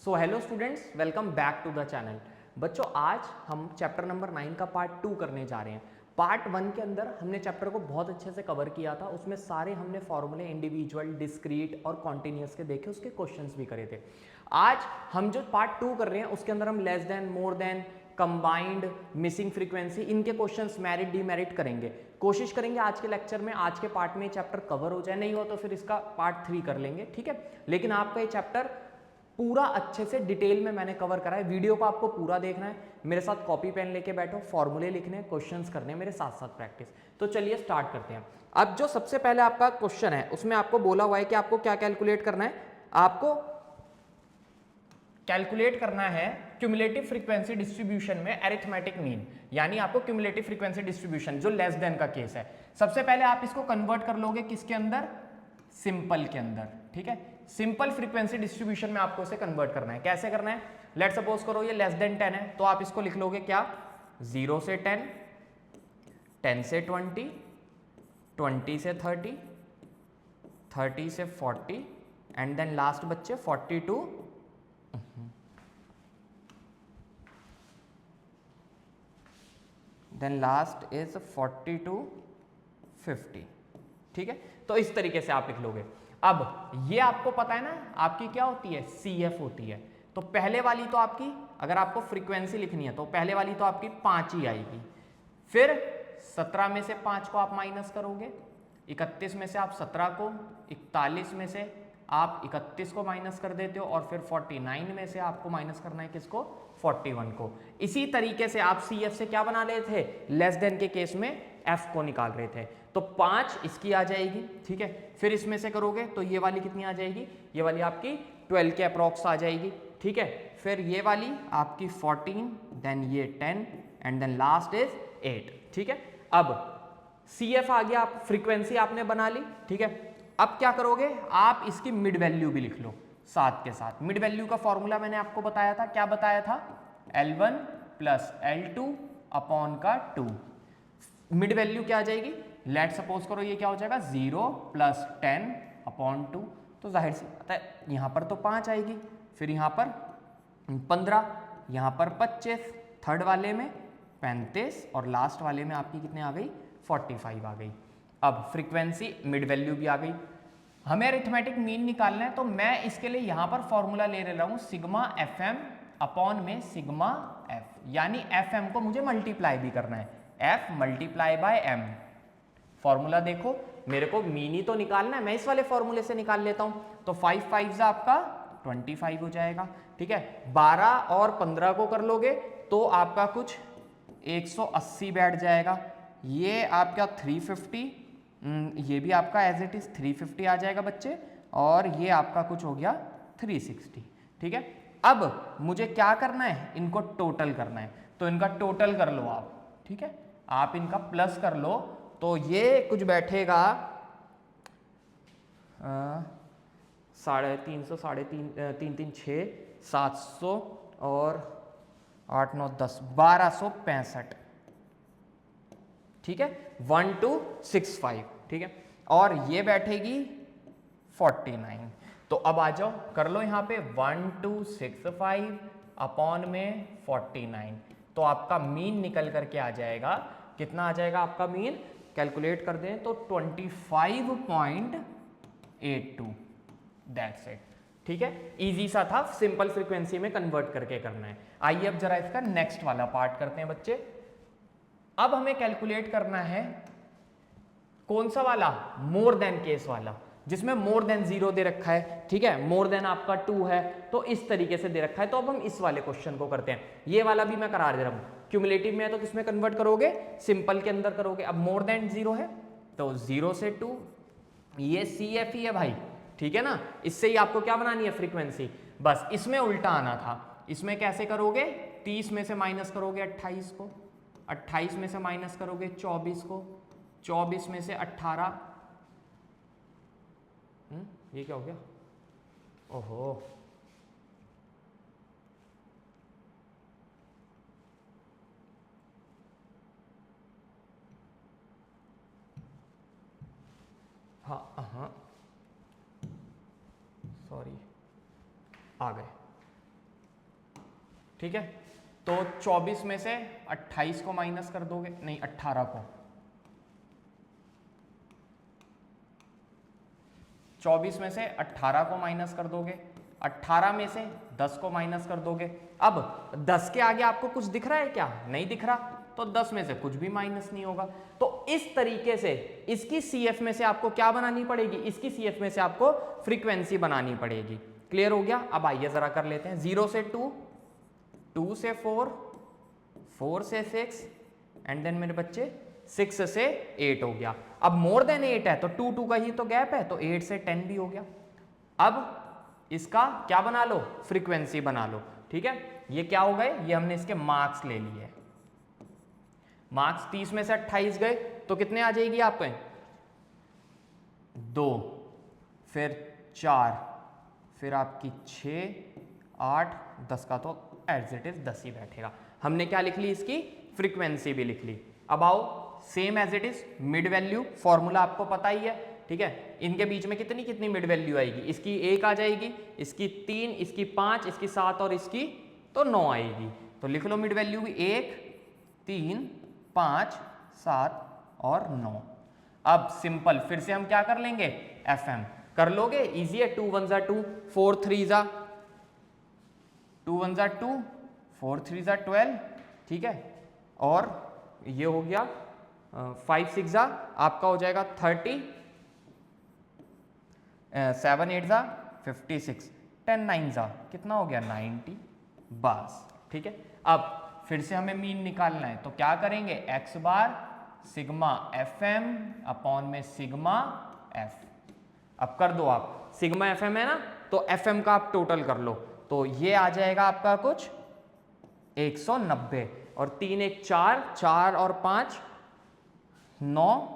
So hello students, welcome back to the channel. बच्चों, आज हम चैप्टर नंबर 9 का पार्ट 2 करने जा रहे हैं। पार्ट 1 के अंदर हमने चैप्टर को बहुत अच्छे से कवर किया था। उसमें सारे हमने फॉर्मूले इंडिविजुअल, डिस्क्रीट और कॉन्टिन्यूस के देखे, उसके क्वेश्चंस भी करे थे। आज हम जो पार्ट 2 कर रहे हैं उसके अंदर हम less than, more than, combined, missing frequency, इनके क्वेश्चंस मेरिट डीमेरिट करेंगे। कोशिश करेंगे आज के लेक्चर में, आज के पार्ट में चैप्टर कवर हो जाए। नहीं हो तो फिर इसका पार्ट 3 कर लेंगे, ठीक है। लेकिन आपका ये चैप्टर पूरा अच्छे से डिटेल में मैंने कवर करा है। वीडियो को आपको पूरा देखना है, मेरे साथ कॉपी पेन लेके बैठो, फॉर्मूले लिखने हैं, क्वेश्चंस करने हैं, मेरे साथ साथ प्रैक्टिस। तो चलिए स्टार्ट करते हैं। अब जो सबसे पहले आपका क्वेश्चन है उसमें आपको बोला हुआ है कि आपको क्या कैलकुलेट करना है। आपको कैलकुलेट करना है क्यूमुलेटिव फ्रीक्वेंसी डिस्ट्रीब्यूशन में अरिथमेटिक मीन, यानी आपको क्यूमुलेटिव फ्रीक्वेंसी डिस्ट्रीब्यूशन जो लेस देन का केस है। सबसे पहले आप इसको कन्वर्ट कर लोगे किसके अंदर, सिंपल के अंदर, ठीक है। सिंपल फ्रीक्वेंसी डिस्ट्रीब्यूशन में आपको इसे कन्वर्ट करना है। कैसे करना है, लेट सपोज करो ये लेस देन 10 है, तो आप इसको लिख लोगे क्या, 0 से 10, 10 से 20, 20 से 30, 30 से 40 एंड देन लास्ट बच्चे 42, देन लास्ट इज 40 to 50, ठीक है। तो इस तरीके से आप लिख लोगे। अब ये आपको पता है ना आपकी क्या होती है, CF होती है। तो पहले वाली तो आपकी, अगर आपको फ्रीक्वेंसी लिखनी है तो पहले वाली तो आपकी 5 ही आएगी। फिर 17 में से 5 को आप माइनस करोगे, 31 में से आप 17 को, 41 में से आप 31 को माइनस कर देते हो, और फिर 49 में से आपको माइनस करना है किसको, 41 को। इसी तरीके से आप CF से क्या बना रहे थे, लेस देन के केस में F को निकाल रहे थे। तो 5 इसकी आ जाएगी, ठीक है। फिर इसमें से करोगे तो ये वाली कितनी आ जाएगी, ये वाली आपकी 12 के अप्रॉक्स आ जाएगी, ठीक है। फिर ये वाली आपकी 14, देन ये 10 एंड देन लास्ट इज 8, ठीक है। अब CF आ गया, आप फ्रीक्वेंसी आपने बना ली, ठीक है। अब क्या करोगे, आप इसकी मिड वैल्यू भी लिख लो साथ के साथ। मिड वैल्यू का फॉर्मूला मैंने आपको बताया था, क्या बताया था, L1 प्लस L2 अपॉन का 2। मिड वैल्यू क्या आ जाएगी, लेट सपोज करो ये क्या हो जाएगा, 0 प्लस 10 अपॉन 2। तो जाहिर सी बात है यहाँ पर तो 5 आएगी, फिर यहाँ पर 15, यहाँ पर 25, थर्ड वाले में 35 और लास्ट वाले में आपकी कितने आ गई, 45 आ गई। अब फ्रीक्वेंसी मिड वैल्यू भी आ गई। हमें अरिथमेटिक मीन निकालना है, तो मैं इसके लिए यहां पर फॉर्मूला ले रहा हूं सिग्मा FM अपॉन में सिग्मा F, यानी FM को मुझे मल्टीप्लाई भी करना है, F multiply by M। Formula देखो, मेरे को मीन ही तो निकालना है, मैं इस वाले फॉर्मूले से निकाल लेता हूं। तो 5 5 आपका 25 हो जाएगा, ठीक है। 12 और 15 को कर लोगे तो आपका कुछ 180 बैठ जाएगा। ये आपका 350, ये भी आपका एज इट इज 350 आ जाएगा बच्चे, और ये आपका कुछ हो गया 360, ठीक है। अब मुझे क्या करना है, इनको टोटल करना है, तो इनका टोटल कर लो आप, ठीक है। आप इनका प्लस कर लो तो ये कुछ बैठेगा 350, 3 3 6 700 और 8 9 10 1265, ठीक है, 1265, ठीक है। और ये बैठेगी 49। तो अब आ जाओ कर लो यहाँ पे 1265 अपॉन में 49, तो आपका मीन निकल करके आ जाएगा, कितना आ जाएगा आपका मीन, कैलकुलेट कर दें तो 25.82, दैट्स इट, ठीक है। इजी सा था, सिंपल फ्रीक्वेंसी में कन्वर्ट करके करना है। आइए अब जरा इसका नेक्स्ट वाला पार्ट करते हैं बच्चे। अब हमें कैलकुलेट करना है कौन सा वाला, मोर देन केस वाला, जिसमें मोर देन 0 दे रखा है, ठीक है, मोर देन आपका 2 है, तो इस तरीके से दे रखा है। तो अब हम इस वाले क्वेश्चन को करते हैं। ये वाला भी मैं करा दे रहा हूं, क्यूमुलेटिव में है तो किसमें कन्वर्ट करोगे, सिंपल के अंदर करोगे। अब मोर देन 0 है तो 0 से 2, ये CF ही है भाई, ठीक है ना। इससे ही आपको क्या बनानी है, फ्रीक्वेंसी। बस इसमें उल्टा आना था। इसमें कैसे करोगे, 30 में से माइनस करोगे 28 को, 28 में से माइनस करोगे 24 को, 24 में से 18, ये क्या हो गया, ओहो, हाँ, सॉरी, आ गए। ठीक है। तो 24 में से 28 को माइनस कर दोगे, नहीं 18 को, 24 में से 18 को माइनस कर दोगे, 18 में से 10 को माइनस कर दोगे। अब 10 के आगे आपको कुछ दिख रहा है क्या? नहीं दिख रहा, तो 10 में से कुछ भी माइनस नहीं होगा। तो इस तरीके से इसकी CF में से आपको क्या बनानी पड़ेगी? इसकी CF में से आपको फ्रीक्वेंसी बनानी पड़ेगी। क्लियर हो गया? अब आइए जरा कर लेते हैं। 0 से 2, 2 से 4, 4 से 6 एंड देन मेरे बच्चे 6 से 8 हो गया। अब मोर देन 8 है तो 2 2 का ही तो गैप है, तो 8 से 10 भी हो गया। अब इसका क्या बना लो? फ्रीक्वेंसी बना लो। ठीक है, ये क्या हो गए? ये हमने इसके मार्क्स ले लिए। मार्क्स 30 में से 28 गए तो कितने आ जाएगी आपके? 2, फिर 4, फिर आपकी 6, 8, 10 का तो एज इट इज 10 ही बैठेगा। हमने क्या लिख ली? इसकी फ्रीक्वेंसी भी लिख ली। अब आओ same as it is mid value, formula आपको पता ही है। ठीक है, इनके बीच में कितनी कितनी मिड वैल्यू आएगी? इसकी 1 आ जाएगी, इसकी 3, इसकी 5, इसकी 7 और इसकी तो 9 आएगी। तो लिख लो मिड वैल्यू भी 1, 3, 5, 7 और 9। अब सिंपल फिर से हम क्या कर लेंगे? FM कर लोगे? इजी है। 2 1 2, 4 3 2 1 2, 4 3 12। ठीक है, और ये हो गया 5 6 आपका हो जाएगा 30, 7 8 56, 10 9 कितना हो गया? 90 बस। ठीक है, अब फिर से हमें मीन निकालना है, तो क्या करेंगे? x बार सिग्मा FM अपॉन में सिग्मा F। अब कर दो आप, सिग्मा FM है ना, तो FM का आप टोटल कर लो, तो ये आ जाएगा आपका कुछ 190, और 3 1 4, 4 और 5 9,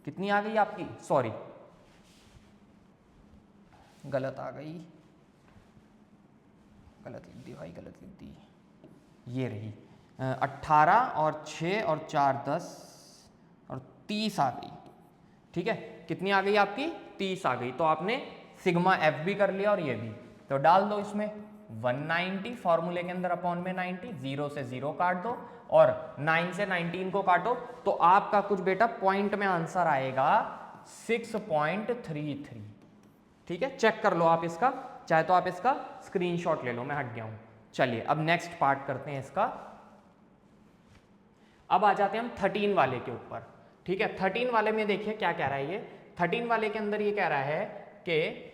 कितनी आ गई आपकी? सॉरी गलत आ गई, गलत लिख दी भाई, गलत लिख दी। ये रही 18 और 6 और 4 10 और 30 आ गई। ठीक है, कितनी आ गई आपकी? 30 आ गई। तो आपने सिग्मा F भी कर लिया और ये भी, तो डाल दो इसमें 190 फॉर्मूले के अंदर अपॉन में 90, 0 से 0 काट दो और 9 से 19 को काटो, तो आपका कुछ बेटा पॉइंट में आंसर आएगा 6.33। ठीक है, चेक कर लो आप इसका, चाहे तो आप इसका स्क्रीनशॉट ले लो, मैं हट गया हूं। चलिए अब नेक्स्ट पार्ट करते हैं इसका। अब आ जाते हैं हम 13 वाले के ऊपर। ठीक है, 13 वाले में देखिए क्या कह रहा है ये। 13 वाले के अंदर ये कह रहा है कि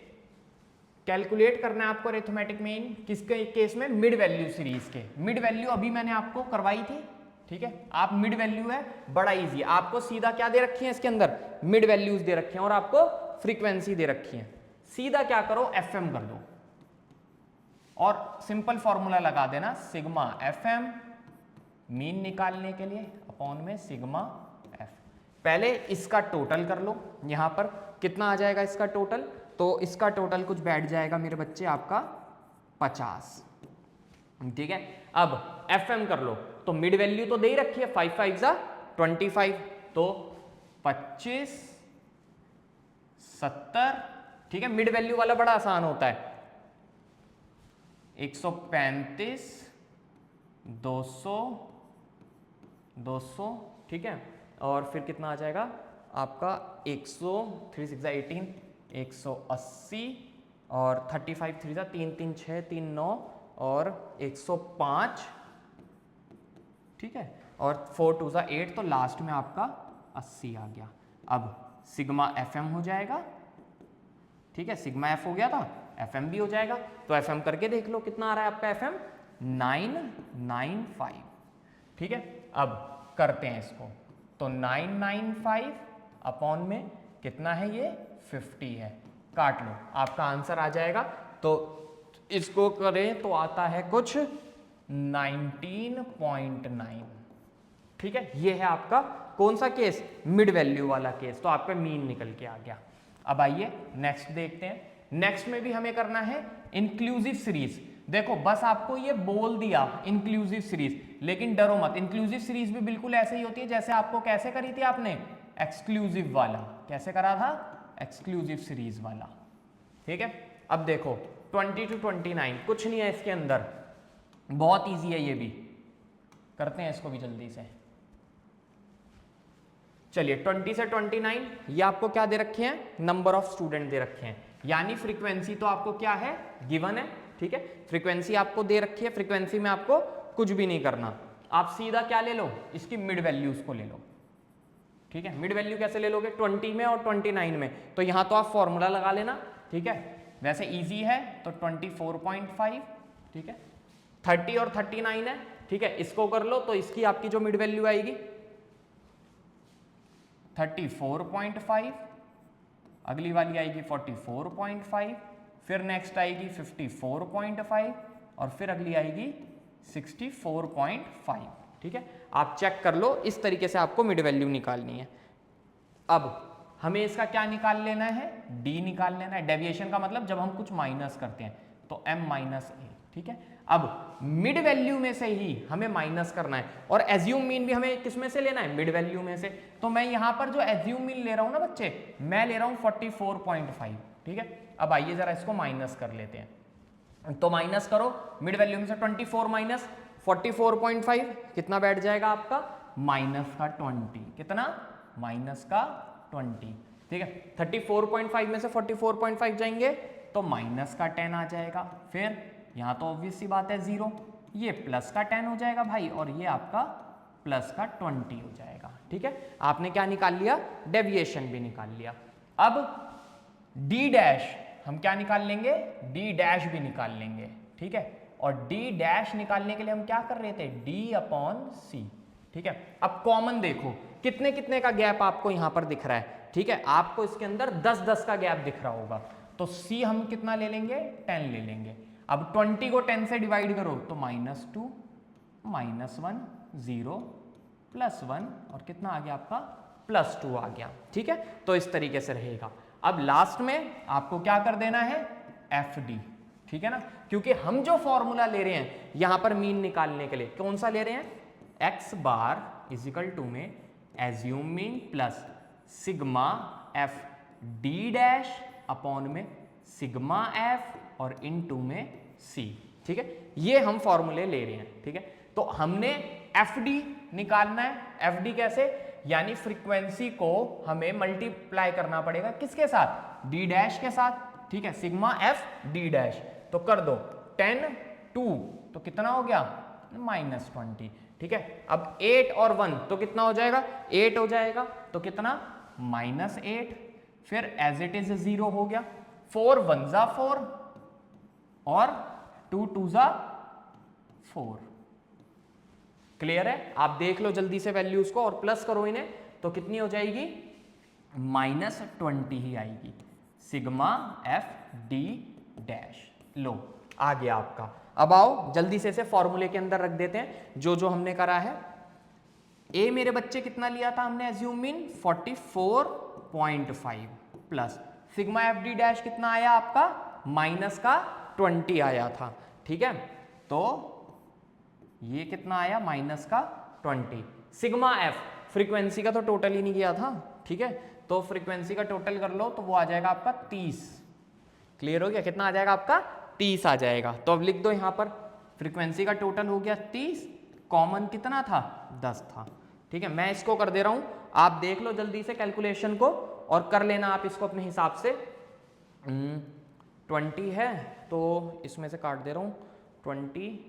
कैलकुलेट करना है आपको अरिथमेटिक मीन किसके केस में? मिड वैल्यू सीरीज के। मिड वैल्यू अभी मैंने आपको करवाई थी। ठीक है, आप मिड वैल्यू है, बड़ा इजी, आपको सीधा क्या दे रखी है इसके अंदर? मिड वैल्यूज दे रखी हैं और आपको फ्रीक्वेंसी दे रखी है। सीधा क्या करो? FM कर दो और सिंपल फॉर्मूला लगा देना, सिग्मा FM मीन निकालने के लिए अपॉन में सिग्मा F। पहले इसका टोटल कर लो, यहां पर कितना आ जाएगा इसका टोटल? तो इसका टोटल कुछ बैठ जाएगा मेरे बच्चे आपका 50। ठीक है, अब FM कर लो, तो मिड वैल्यू तो दे ही रखी है, 5 5 25, तो 25 70। ठीक है, मिड वैल्यू वाला बड़ा आसान होता है, 135 200 200। ठीक है, और फिर कितना आ जाएगा आपका 100, 3 6 18, 180 और 35 3 3 3 6 3 9 और 105। ठीक है, और 4 2 8, तो लास्ट में आपका 80 आ गया। अब सिग्मा FM हो जाएगा। ठीक है, सिग्मा F हो गया था, FM भी हो जाएगा, तो FM करके देख लो कितना आ रहा है आपका FM? 995। ठीक है, अब करते हैं इसको, तो 995 अपॉन में कितना है? ये 50 है, काट लो, आपका आंसर आ जाएगा। तो इसको करें तो आता है कुछ 19.9। ठीक है, ये है आपका कौन सा केस? मिड वैल्यू वाला केस, तो आपका मीन निकल के आ गया। अब आइए नेक्स्ट देखते हैं। नेक्स्ट में भी हमें करना है इंक्लूसिव सीरीज। देखो बस आपको ये बोल दिया इंक्लूसिव सीरीज, लेकिन डरो मत, इंक्लूसिव सीरीज भी बिल्कुल ऐसे ही होती है जैसे आपको कैसे करी थी आपने? एक्सक्लूसिव वाला। कैसे करा था? एक्सक्लूसिव सीरीज वाला। ठीक है, अब देखो 20 to 29 कुछ नहीं है इसके अंदर, बहुत इजी है ये भी, करते हैं इसको भी जल्दी से। चलिए 20 से 29, ये आपको क्या दे रखे हैं, नंबर ऑफ स्टूडेंट दे रखे हैं, यानी फ्रीक्वेंसी तो आपको क्या है, गिवन है, ठीक है, फ्रीक्वेंसी आपको दे रखी है, फ्रीक्वेंसी में आपको कुछ भी नहीं करना, आप सीधा क्या ले लो, इसकी मिड वैल्यूज को ले लो, ठीक है। मिड वैल्यू कैसे ले लोगे, 20 में और 29 में, तो यहां तो आप फॉर्मूला लगा लेना, ठीक है, वैसे इजी है तो 24.5, ठीक है, 30 और 39 है, ठीक है, इसको कर लो तो इसकी आपकी जो मिड वैल्यू आएगी 34.5, अगली वाली आएगी 44.5, फिर नेक्स्ट आएगी 54.5 और फिर अगली आएगी 64.5, ठीक है। आप चेक कर लो, इस तरीके से आपको मिड वैल्यू निकालनी है। अब हमें इसका क्या निकाल लेना है, डी निकाल लेना है। डेविएशन का मतलब जब हम कुछ माइनस करते हैं तो m माइनस ए, ठीक है। अब मिड वैल्यू में से ही हमें माइनस करना है, और एज्यूम मीन भी हमें किस में से लेना है, मिड वैल्यू में से। तो मैं यहां पर जो एज्यूम मीन ले रहा हूं ना बच्चे, मैं ले रहा हूं 44.5, ठीक है। अब आइए जरा इसको माइनस कर लेते हैं, तो माइनस करो, मिड वैल्यू में से 24 माइनस 44.5 कितना बैठ जाएगा आपका, माइनस का 20, कितना, माइनस का 20, ठीक है। 34.5 में से 44.5 जाएंगे तो माइनस का 10 आ जाएगा, फिर यहाँ तो ऑब्वियस सी बात है 0, ये प्लस का 10 हो जाएगा भाई, और ये आपका प्लस का 20 हो जाएगा, ठीक है। आपने क्या निकाल लिया, डेविएशन भी निकाल लिया। अब डी डैश हम क्या निकाल लेंगे, डी डैश भी निकाल लेंगे, ठीक है। और डी डैश निकालने के लिए हम क्या कर रहे थे, डी अपॉन सी, ठीक है। अब कॉमन देखो कितने कितने का गैप आपको यहां पर दिख रहा है, ठीक है, आपको इसके अंदर 10-10 का गैप दिख रहा होगा, तो सी हम कितना ले लेंगे, 10 ले लेंगे। अब 20 को 10 से डिवाइड करो तो -2 -1 0 +1 और कितना आ गया आपका, +2 आ गया, ठीक है। तो इस तरीके से रहेगा। अब लास्ट में आपको क्या कर देना है, एफ डी, ठीक है ना, क्योंकि हम जो फॉर्मूला ले रहे हैं यहां पर मीन निकालने के लिए कौन सा ले रहे हैं, x बार इजिकल टू में assume mean plus sigma F D dash upon में सिग्मा एफ और इनटू में सी, ठीक है। ये हम फॉर्मूले ले रहे हैं, ठीक है। तो हमने एफ डी निकालना है, एफ डी कैसे, यानी फ्रीक्वेंसी को हमें मल्टीप्लाई करना पड़ेगा किसके साथ, डी डैश के साथ, ठीक है, सिग्मा एफ डी डैश। तो कर दो 10 2 तो कितना हो गया, -20, ठीक है। अब 8 और 1 तो कितना हो जाएगा, 8 हो जाएगा, तो कितना, -8, फिर एज इट इज 0 हो गया, 4 1 जा 4 और 2 2 जा 4। क्लियर है, आप देख लो जल्दी से वैल्यूज को और प्लस करो इन्हें, तो कितनी हो जाएगी, -20 ही आएगी, सिग्मा एफ डी डैश। लो आ गया आपका। अब आओ जल्दी से इसे फॉर्मूले के अंदर रख देते हैं जो जो हमने करा है। ए मेरे बच्चे कितना लिया था हमने assume mean 44.5 plus sigma F D dash कितना आया आपका, माइनस का 20 आया था, ठीक है। तो ये कितना आया, माइनस का 20, सिग्मा एफ फ्रीक्वेंसी का तो टोटल ही नहीं किया था, ठीक है, तो फ्रीक्वेंसी का टोटल कर लो तो वो आ जाएगा आपका 30। क्लियर हो गया, कितना आ जाएगा आपका, 30 आ जाएगा। तो अब लिख दो यहां पर फ्रीक्वेंसी का टोटल हो गया 30, कॉमन कितना था, 10 था, ठीक है। मैं इसको कर दे रहा हूं, आप देख लो जल्दी से कैलकुलेशन को और कर लेना आप इसको अपने हिसाब से। 20 है तो इसमें से काट दे रहा हूं 20,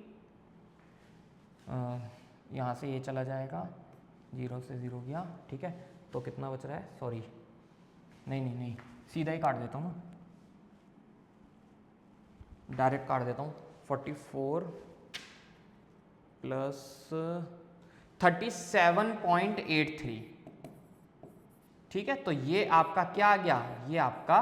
यहाँ से ये चला जाएगा, 0 से 0 गया, ठीक है। तो कितना बच रहा है, सॉरी नहीं सीधा ही काट देता हूँ ना, डायरेक्ट काट देता हूँ, 44 प्लस 37.83, ठीक है। तो ये आपका क्या आ गया, ये आपका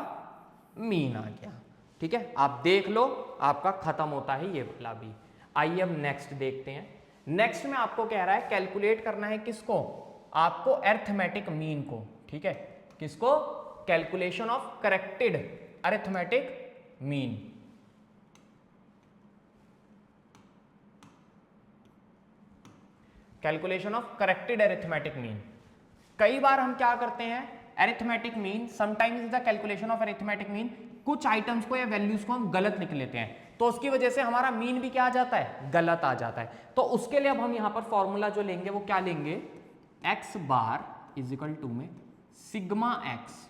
मीन आ गया, ठीक है। आप देख लो आपका खत्म होता है ये वाला भी। आइए अब नेक्स्ट देखते हैं। नेक्स्ट में आपको कह रहा है कैलकुलेट करना है किसको, आपको अरिथमेटिक मीन को, ठीक है, किसको, calculation of corrected arithmetic mean. Calculation of corrected arithmetic mean. कई बार हम क्या करते हैं, arithmetic mean sometimes is the calculation of arithmetic mean, कुछ आइटम्स को या वैल्यूज को हम गलत लिख लेते हैं। तो उसकी वजह से हमारा मीन भी क्या आ जाता है, गलत आ जाता है। तो उसके लिए अब हम यहां पर फॉर्मूला जो लेंगे वो क्या लेंगे, x bar is equal to में सिग्मा एक्स,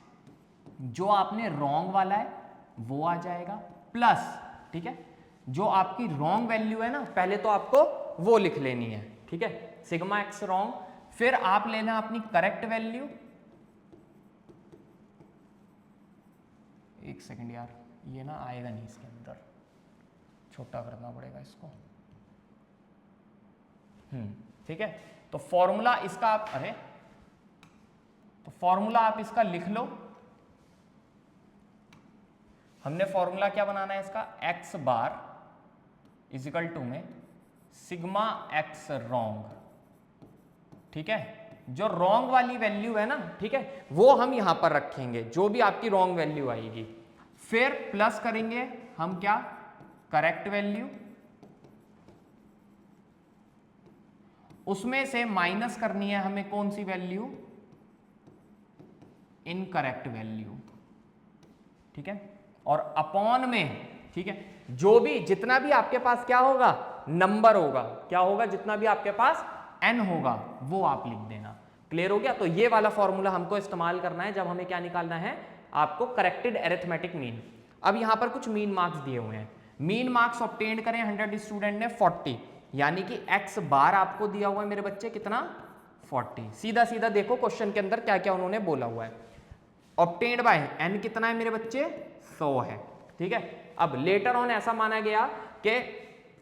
जो आपने रॉन्ग वाला है वो आ जाएगा, प्लस ठीक है जो आपकी रॉन्ग वैल्यू है ना, पहले तो आपको वो लिख लेनी है, ठीक है, सिग्मा एक्स रॉन्ग, फिर आप लेना अपनी करेक्ट वैल्यू, एक सेकंड यार ये ना आएगा नहीं इसके अंदर, छोटा करना पड़ेगा इसको, ठीक है। तो फॉर्मूला इसका आप, अरे तो फॉर्मूला आप इसका लिख लो, हमने फॉर्मूला क्या बनाना है इसका, x bar is equal to में सिग्मा एक्स रॉन्ग, ठीक है, जो रॉन्ग वाली वैल्यू है ना, ठीक है, वो हम यहां पर रखेंगे, जो भी आपकी रॉन्ग वैल्यू आएगी, फिर प्लस करेंगे हम क्या, करेक्ट वैल्यू, उसमें से माइनस करनी है हमें कौन सी वैल्यू, इनकरेक्ट वैल्यू, ठीक है, और अपॉन में, ठीक है, जो भी जितना भी आपके पास क्या होगा, नंबर होगा, क्या होगा, जितना भी आपके पास n होगा वो आप लिख देना। क्लियर हो गया। तो ये वाला फॉर्मूला हमको इस्तेमाल करना है जब हमें क्या निकालना है, आपको करेक्टेड अरिथमेटिक मीन। अब यहां पर कुछ मीन मार्क्स दिए हुए हैं, मीन मार्क्स ऑब्टेन करें 100 स्टूडेंट ने 40, यानी कि x बार आपको दिया हुआ है मेरे बच्चे कितना, 40। सीधा सीधा देखो क्वेश्चन के अंदर क्या क्या उन्होंने बोला हुआ है, ऑब्टेन्ड बाय n कितना है मेरे बच्चे, 100 है, ठीक है। अब लेटर ऑन ऐसा माना गया कि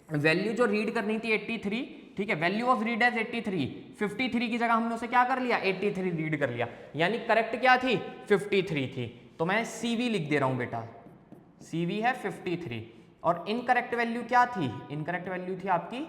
वैल्यू जो रीड करनी थी 83, ठीक है, वैल्यू ऑफ रीड एज 83, 53 की जगह हमने उसे क्या कर लिया, 83 रीड कर लिया, यानी करेक्ट क्या थी, 53 थी, तो मैं CV लिख दे रहा हूं बेटा, CV है 53, और इनकरेक्ट वैल्यू क्या थी, इनकरेक्ट वैल्यू थी आपकी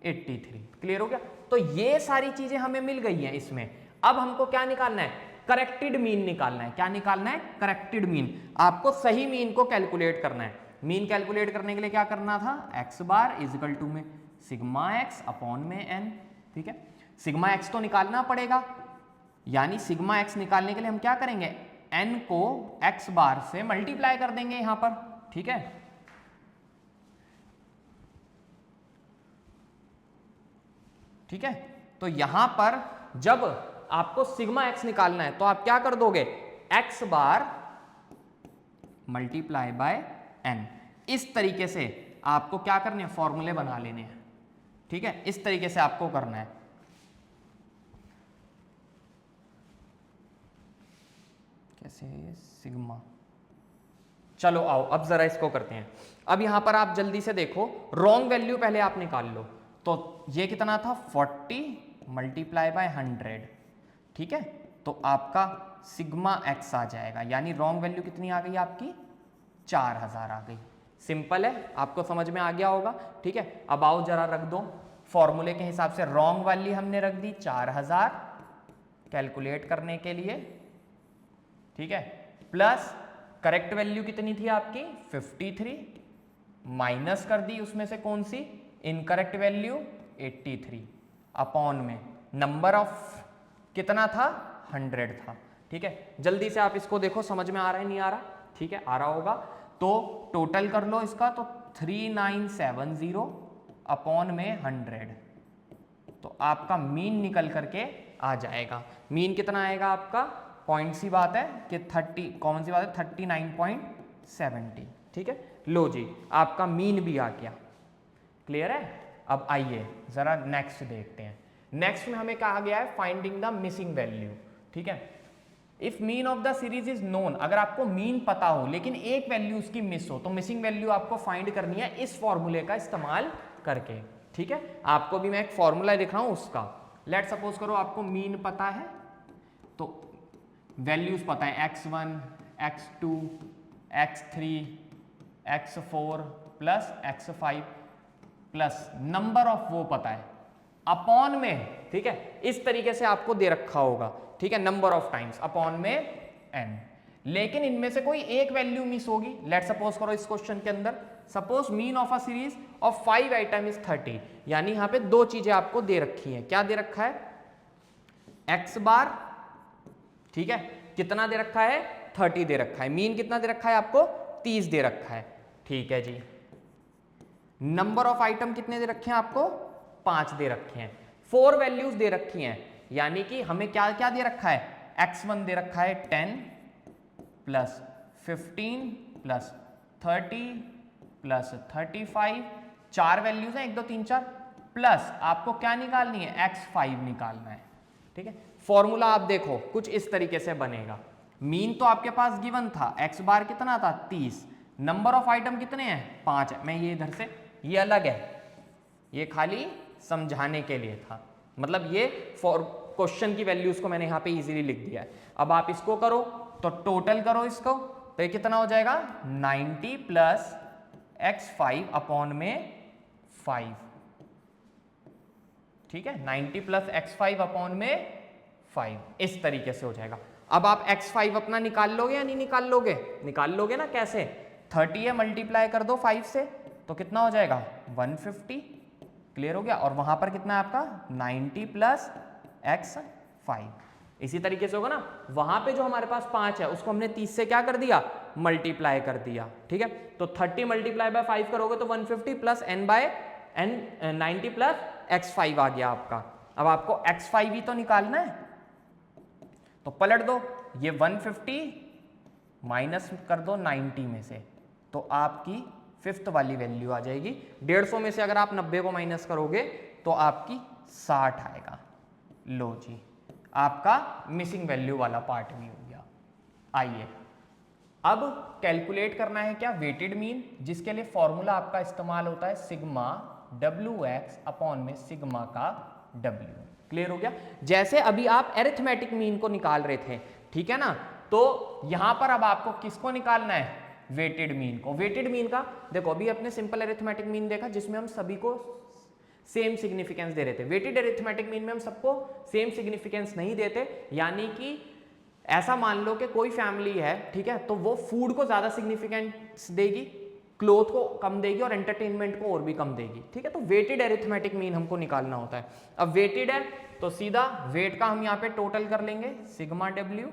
83। क्लियर हो गया। तो ये सारी चीजें हमें मिल गई हैं इसमें। अब हमको क्या निकालना है, करेक्टेड मीन निकालना है। क्या निकालना है, करेक्टेड मीन। आपको सही मीन को कैलकुलेट करना है। मीन कैलकुलेट करने के लिए क्या करना था, x bar is equal to में सिग्मा एक्स अपॉन में एन, ठीक है। सिग्मा एक्स तो निकालना पड़ेगा, यानी सिग्मा एक्स निकालने के लिए हम क्या करेंगे, एन को एक्स बार से मल्टीप्लाई कर देंगे यहां पर, ठीक है। ठीक है, तो यहां पर जब आपको सिग्मा एक्स निकालना है तो आप क्या कर दोगे, x bar multiply by n. इस तरीके से आपको क्या करने हैं, फॉर्मूले बना लेने हैं, ठीक है, इस तरीके से आपको करना है। कैसे है सिग्मा, चलो आओ अब जरा इसको करते हैं। अब यहां पर आप जल्दी से देखो, रॉन्ग वैल्यू पहले आप निकाल लो, तो ये कितना था 40 मल्टीप्लाई बाय 100, ठीक है, तो आपका सिग्मा एक्स आ जाएगा, यानी रॉन्ग वैल्यू कितनी आ गई आपकी, 4000 आ गई। सिंपल है, आपको समझ में आ गया होगा, ठीक है। अब आओ जरा रख दो फॉर्मूले के हिसाब से, रॉन्ग वाली हमने रख दी 4000 कैलकुलेट करने के लिए, ठीक है, प्लस करेक्ट वैल्यू कितनी थी आपकी 53, माइनस कर दी उसमें से कौन सी, इनकरेक्ट वैल्यू 83, अपॉन में नंबर ऑफ कितना था 100 था, ठीक है। जल्दी से आप इसको देखो, समझ में आ रहा है नहीं आ रहा, ठीक है, आ रहा होगा। तो टोटल कर लो इसका, तो 3970 अपॉन में 100, तो आपका मीन निकल करके आ जाएगा। मीन कितना आएगा आपका, पॉइंट सी बात है कि 30, कॉमन सी बात है 39.70, ठीक है। लो जी, आपका मीन भी आ गया। क्लियर है। अब आइए जरा नेक्स्ट देखते हैं। नेक्स्ट में हमें कहा गया है फाइंडिंग द मिसिंग वैल्यू, ठीक है। If mean of the series is known, अगर आपको मीन पता हो लेकिन एक वैल्यू उसकी मिस हो, तो मिसिंग वैल्यू आपको फाइंड करनी है इस फॉर्मूले का इस्तेमाल करके, ठीक है। आपको भी मैं एक फॉर्मूला दिख रहा हूं उसका। लेट सपोज करो आपको मीन पता है, तो वैल्यूज पता है x1, x2, x3, x4 plus x5 plus number of वो पता है, अपॉन में, ठीक है, इस तरीके से आपको दे रखा होगा, ठीक है, नंबर ऑफ टाइम्स अपॉन में n। लेकिन इनमें से कोई एक वैल्यू मिस होगी। लेट सपोज करो इस क्वेश्चन के अंदर, suppose mean of a series of 5 item is 30, यानी यहां पे दो चीजें आपको दे रखी हैं। क्या दे रखा है, x बार, ठीक है, कितना दे रखा है 30 दे रखा है, मीन कितना दे रखा है आपको 30 दे रखा है, ठीक है जी। नंबर ऑफ आइटम कितने दे रखे हैं आपको? 5 दे रखे हैं। 4 वैल्यूज दे रखी हैं, यानी कि हमें क्या क्या दे रखा है? x1 दे रखा है 10 प्लस 15 प्लस 30 प्लस 35, 4 वैल्यूज हैं, 1 2 3 4, प्लस आपको क्या निकालनी है? x5 निकालना है। ठीक है, फॉर्मूला आप देखो कुछ इस तरीके से बनेगा। मीन तो आपके पास गिवन था, x बार कितना था? 30। नंबर ऑफ आइटम कितने हैं? 5 है। मैं ये इधर से, ये अलग है, ये खाली समझाने के लिए था, मतलब ये फॉर क्वेश्चन की वैल्यूज को मैंने यहाँ पे इजीली लिख दिया है। अब आप इसको करो तो टोटल करो इसको, तो ये कितना हो जाएगा? 90 प्लस x5 अपॉन में 5। ठीक है, 90 प्लस x5 अपॉन में 5, इस तरीके से हो जाएगा। अब आप x5 अपना निकाल लोगे या नहीं निकाल लोगे? निकाल लोगे ना। कैसे? 30 है, मल्टीप्लाई कर दो 5 से, तो कितना हो जाएगा? 150। क्लियर हो गया? और वहां पर कितना है आपका? 90 प्लस x5। इसी तरीके से होगा ना, वहां पे जो हमारे पास 5 है उसको हमने 30 से क्या कर दिया? मल्टीप्लाई कर दिया। ठीक है, तो 30 मल्टीप्लाई बाय 5 करोगे तो 150 plus n by n, 90 plus x5 आ गया आपका। अब आपको x5 ही तो निकालना है, तो पलट दो, ये 150 माइनस कर दो 90 में से, तो आपकी फिफ्थ वाली वैल्यू आ जाएगी। 150 में से अगर आप 90 को माइनस करोगे तो आपकी 60 आएगा। लो जी, आपका मिसिंग वैल्यू वाला पार्ट भी हो गया। आइए अब कैलकुलेट करना है क्या? वेटेड मीन, जिसके लिए फॉर्मूला आपका इस्तेमाल होता है सिग्मा WX अपॉन में सिग्मा का W। क्लियर हो गया? जैसे अभी आप एरिथमेटिक मीन को निकाल रहे थे, ठीक है ना, तो यहां पर अब आपको किसको निकालना है? वेटेड मीन को। वेटेड मीन का देखो, अभी अपने सिंपल एरिथमेटिक मीन देखा जिसमें हम सभी को सेम सिग्निफिकेंस दे रहे थे। वेटेड एरिथमेटिक मीन में हम सबको सेम सिग्निफिकेंस नहीं देते, यानी कि ऐसा मान लो कि कोई फैमिली है, ठीक है, तो वो फूड को ज्यादा सिग्निफिकेंस देगी, क्लोथ को कम देगी और एंटरटेनमेंट को और भी कम देगी। ठीक है, तो वेटेड एरिथमेटिक मीन हमको निकालना होता है। अब वेटेड है तो सीधा वेट का हम यहाँ पे टोटल कर लेंगे सिग्मा W।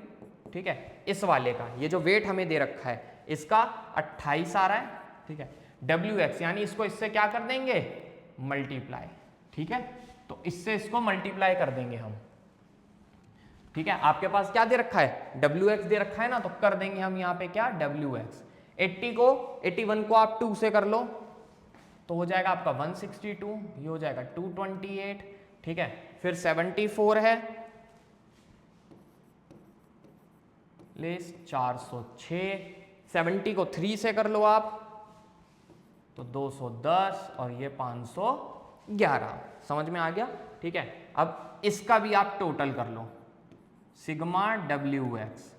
ठीक है, इस वाले का ये जो वेट हमें दे रखा है इसका 28 आ रहा है। ठीक है, WX यानी इसको इससे क्या कर देंगे? मल्टीप्लाई। ठीक है, तो इससे इसको मल्टीप्लाई कर देंगे हम। ठीक है, आपके पास क्या दे रखा है? WX दे रखा है ना, तो कर देंगे हम यहाँ पे क्या? WX। 81 को आप 2 से कर लो तो हो जाएगा आपका 162, ये हो जाएगा 228। ठीक है, फिर 74 है, लेस 406। 70 को 3 से कर लो आप तो 210 और ये 511। समझ में आ गया? ठीक है, अब इसका भी आप टोटल कर लो सिग्मा WX।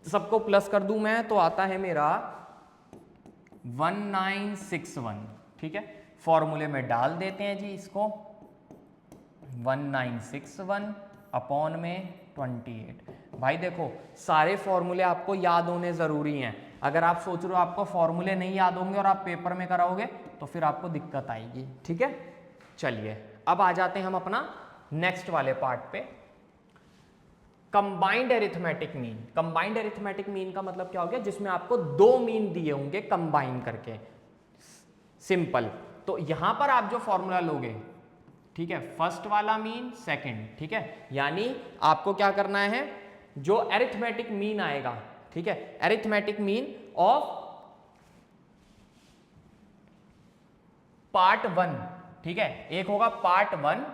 सबको प्लस कर दूं मैं तो आता है मेरा 1961। ठीक है, फॉर्मूले में डाल देते हैं जी इसको, 1961 अपॉन में 28। भाई देखो, सारे फॉर्मूले आपको याद होने जरूरी हैं। अगर आप सोच रहे हो आपको फॉर्मूले नहीं याद होंगे और आप पेपर में कराओगे तो फिर आपको दिक्कत आएगी। ठीक है, चलिए अब आ जाते हैं हम अपना नेक्स्ट वाले पार्ट पे, combined arithmetic mean. Combined arithmetic mean का मतलब क्या हो गया? जिसमें आपको 2 मीन दिए होंगे कंबाइन करके। सिंपल, तो यहां पर आप जो फॉर्मूला लोगे, ठीक है, फर्स्ट वाला मीन, सेकंड। ठीक है, यानी आपको क्या करना है? जो एरिथमेटिक मीन आएगा, ठीक है, एरिथमेटिक मीन ऑफ पार्ट 1। ठीक है, एक होगा पार्ट 1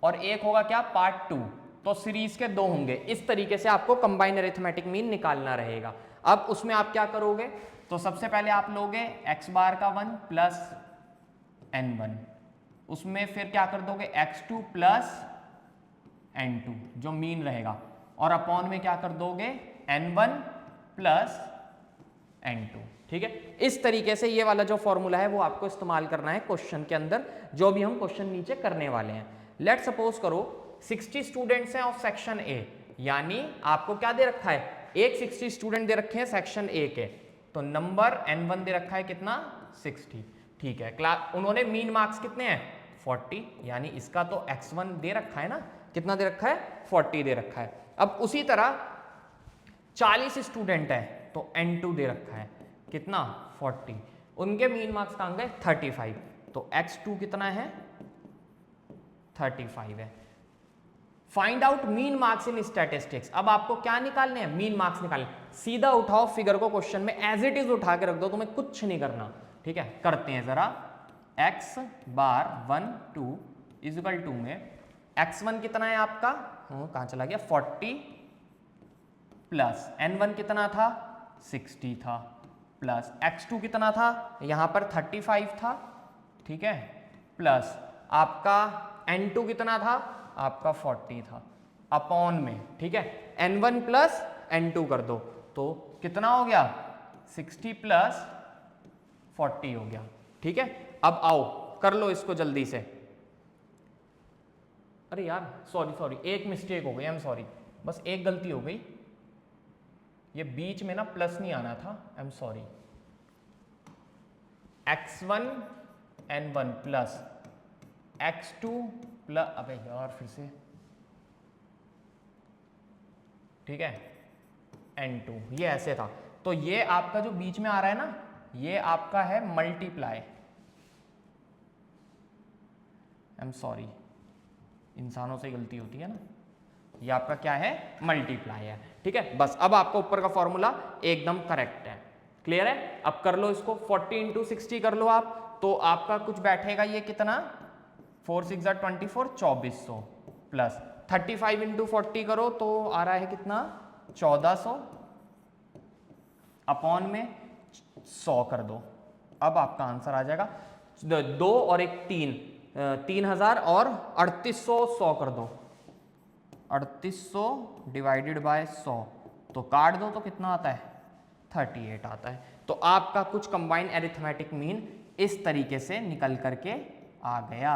और एक होगा क्या? पार्ट 2। तो सीरीज के 2 होंगे। इस तरीके से आपको कंबाइंड अरिथमेटिक मीन निकालना रहेगा। अब उसमें आप क्या करोगे? तो सबसे पहले आप लोगे x बार का 1 प्लस n1, उसमें फिर क्या कर दोगे? x2 प्लस n2 जो मीन रहेगा, और अपॉन में क्या कर दोगे? n1 plus n2। ठीक है, इस तरीके से ये वाला जो फॉर्मूला है वो आपको इस्तेमाल करना है क्वेश्चन के अंदर, जो भी हम क्वेश्चन नीचे करने वाले हैं। लेट सपोज करो 60 स्टूडेंट्स हैं ऑफ सेक्शन ए, यानी आपको क्या दे रखा है? एक 60 स्टूडेंट दे रखे हैं सेक्शन ए के, तो नंबर n1 दे रखा है कितना? 60। ठीक है, क्लास उन्होंने मीन मार्क्स कितने हैं? 40, यानी इसका तो x1 दे रखा है ना, कितना दे रखा है? 40 दे रखा है। अब उसी तरह 40 स्टूडेंट है तो n2 दे रखा है कितना? 40। उनके मीन मार्क्स कहाँ गए 35, तो x2 कितना है 35 है। Find out mean marks in statistics. अब आपको क्या निकालने हैं, मीन मार्क्स निकालने। सीधा उठाओ फिगर को, क्वेश्चन में एज इट इज उठा के रख दो, तुम्हें कुछ नहीं करना, ठीक है। करते हैं जरा, x बार 1 2 इजिकल टू में x1 कितना है आपका, कहाँ चला गया 40 प्लस n1 कितना था 60 था, प्लस x2 कितना था यहां पर 35 था, ठीक है, प्लस आपका n2 कितना था आपका 40 था, अपॉन में, ठीक है, n1 प्लस n2 कर दो तो कितना हो गया 60 प्लस 40 हो गया, ठीक है। अब आओ कर लो इसको जल्दी से। अरे यार सॉरी एक मिस्टेक हो गई, आई एम सॉरी, बस एक गलती हो गई, ये बीच में ना प्लस नहीं आना था, I am sorry. x1 n1 plus x2 plus, अबे यार फिर से, ठीक है, n2, ये ऐसे था, तो ये आपका जो बीच में आ रहा है ना, ये आपका है मल्टीप्लाई, आई एम सॉरी, इंसानों से गलती होती है ना, ये आपका क्या है मल्टीप्लाई है, ठीक है। बस अब आपका ऊपर का फॉर्मूला एकदम करेक्ट है, क्लियर है। अब कर लो इसको 40 इंटू 60 कर लो आप, तो आपका कुछ बैठेगा ये कितना 4 6 24 2400 प्लस 35 इंटू 40 करो तो आ रहा है कितना 1400 अपॉन में 100 कर दो, अब आपका आंसर आ जाएगा 2 और 1 3 3000 और 3800 100 कर दो, 3800 डिवाइडेड बाय 100 तो काट दो तो कितना आता है 38 आता है। तो आपका कुछ कंबाइंड एरिथमेटिक मीन इस तरीके से निकल करके आ गया।